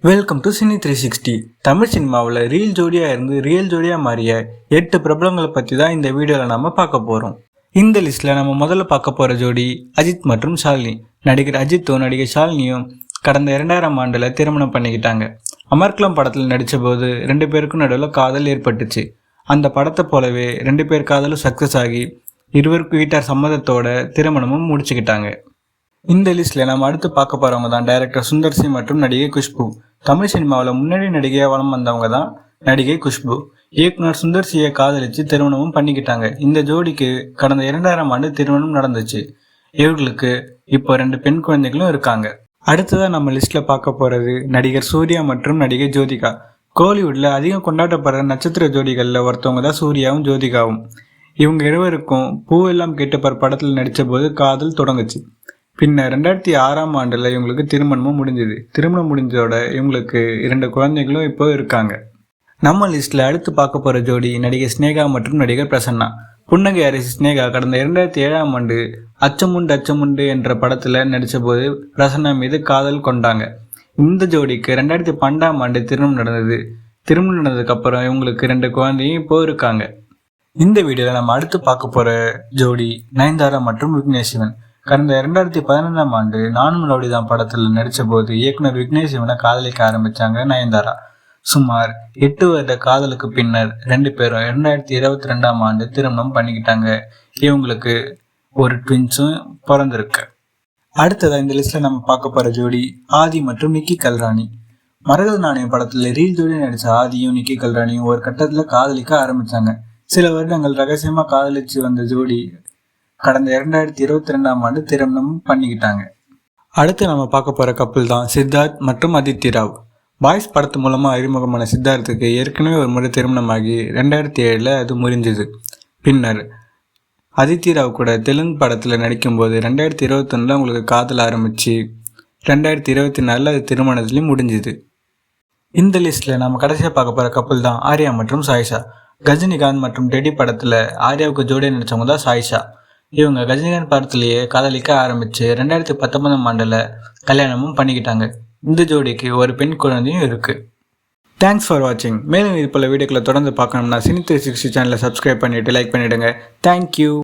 Welcome to cine 360. Tamil சினிமாவில் real ஜோடியாக இருந்து ரியல் ஜோடியாக மாறிய 8 பிரபலங்களை பற்றி தான் இந்த வீடியோவில் நம்ம பார்க்க போகிறோம். இந்த லிஸ்ட்டில் நம்ம முதல்ல பார்க்க போகிற ஜோடி அஜித் மற்றும் ஷாலினி. நடிகர் அஜித்தும் நடிகை ஷாலினியும் கடந்த 2000ஆம் ஆண்டில் திருமணம் பண்ணிக்கிட்டாங்க. அமர்கலம் படத்தில் நடித்த போது 2 பேருக்கும் நடுவில் காதல் ஏற்பட்டுச்சு. அந்த படத்தை போலவே 2 பேர் காதலும் சக்ஸஸ் ஆகி இருவருக்கும் வீட்டார் சம்மதத்தோட திருமணமும் முடிச்சுக்கிட்டாங்க. இந்த லிஸ்ட்டில் நம்ம அடுத்து பார்க்க போகிறவங்க தான் டைரக்டர் சுந்தர் சி மற்றும் நடிகை குஷ்பு. தமிழ் சினிமாவில் முன்னணி நடிகையாக வலம் வந்தவங்க தான் நடிகை குஷ்பு. இயக்குனர் சுந்தர் சியை காதலிச்சு திருமணமும் பண்ணிக்கிட்டாங்க. இந்த ஜோடிக்கு கடந்த 2000ஆம் ஆண்டு திருமணம் நடந்துச்சு. இவர்களுக்கு இப்போ 2 பெண் குழந்தைகளும் இருக்காங்க. அடுத்ததான் நம்ம லிஸ்ட்ல பார்க்க போறது நடிகர் சூர்யா மற்றும் நடிகை ஜோதிகா. கோலிவுட்ல அதிகம் கொண்டாடப்படுற நட்சத்திர ஜோடிகளில் ஒருத்தவங்க தான் சூர்யாவும் ஜோதிகாவும். இவங்க இருவருக்கும் பூவெல்லாம் கேட்டுப்பார் படத்தில் நடித்த போது காதல் தொடங்குச்சு. பின்னர் 2006ஆம் ஆண்டில் இவங்களுக்கு திருமணமும் முடிஞ்சது. திருமணம் முடிஞ்சதோட இவங்களுக்கு 2 குழந்தைகளும் இப்போ இருக்காங்க. நம்ம லிஸ்ட்டில் அடுத்து பார்க்க போகிற ஜோடி நடிகை ஸ்னேகா மற்றும் நடிகர் பிரசன்னா. புன்னகை அரசி ஸ்னேகா கடந்த 2007ஆம் ஆண்டு அச்சமுண்டு அச்சமுண்டு என்ற படத்தில் நடித்த போது பிரசன்னா மீது காதல் கொண்டாங்க. இந்த ஜோடிக்கு 2012ஆம் ஆண்டு திருமணம் நடந்தது. திருமணம் நடந்ததுக்கப்புறம் இவங்களுக்கு 2 குழந்தையும் இப்போ இருக்காங்க. இந்த வீடியோவில் நம்ம அடுத்து பார்க்க போகிற ஜோடி நயன்தாரா மற்றும் விக்னேஷ் சிவன். கடந்த 2015ஆம் ஆண்டு நானும் ரவுடிதான் படத்தில் நடித்த போது இயக்குனர் விக்னேஷ் சிவனை காதலிக்க ஆரம்பித்தாங்க நயன்தாரா. சுமார் 8 வருட காதலுக்கு பின்னர் 2 பேரும் 2022ஆம் ஆண்டு திருமணம் பண்ணிக்கிட்டாங்க. இவங்களுக்கு ஒரு ட்வின்ஸும் பிறந்திருக்கு. அடுத்ததாக இந்த லிஸ்ட்டில் நம்ம பார்க்க போகிற ஜோடி ஆதி மற்றும் நிக்கி கல்ராணி. மரகத நாணயம் படத்தில் ரீல் ஜோடி நடித்த ஆதியும் நிக்கி கல்ராணியும் ஒரு கட்டத்தில் காதலிக்க ஆரம்பித்தாங்க. சில வருடங்கள் ரகசியமாக காதலிச்சு வந்த ஜோடி கடந்த 2022ஆம் ஆண்டு திருமணம் பண்ணிக்கிட்டாங்க. அடுத்து நம்ம பார்க்க போகிற கப்பல் தான் சித்தார்த் மற்றும் அதித்தி ராவ். பாய்ஸ் படத்து மூலமாக அறிமுகமான சித்தார்த்துக்கு ஏற்கனவே ஒரு முறை திருமணமாகி 2007 அது முறிஞ்சது. பின்னர் அதித்தி ராவ் கூட தெலுங்கு படத்தில் நடிக்கும்போது 2021 அவங்களுக்கு காதல் ஆரம்பித்து 2024 அது திருமணத்துலேயும் முடிஞ்சுது. இந்த லிஸ்ட்டில் நம்ம கடைசியாக பார்க்க போகிற கப்பல் தான் ஆர்யா மற்றும் சாயிஷா. கஜினிகாந்த் மற்றும் டெடி படத்தில் ஆர்யாவுக்கு ஜோடியாக நடித்தவங்க தான் சாயிஷா. இவங்க கஜினிகாந்த் படத்திலேயே காதலிக்க ஆரம்பித்து 2019ஆம் ஆண்டில் கல்யாணமும் பண்ணிக்கிட்டாங்க. இந்த ஜோடிக்கு ஒரு பெண் குழந்தையும் இருக்குது. தேங்க்ஸ் ஃபார் வாட்சிங். மேலும் இது போல வீடியோக்களை தொடர்ந்து பார்க்கணும்னா சினி 360 சேனலை சப்ஸ்கிரைப் பண்ணிவிட்டு லைக் பண்ணிவிடுங்க. தேங்க்யூ.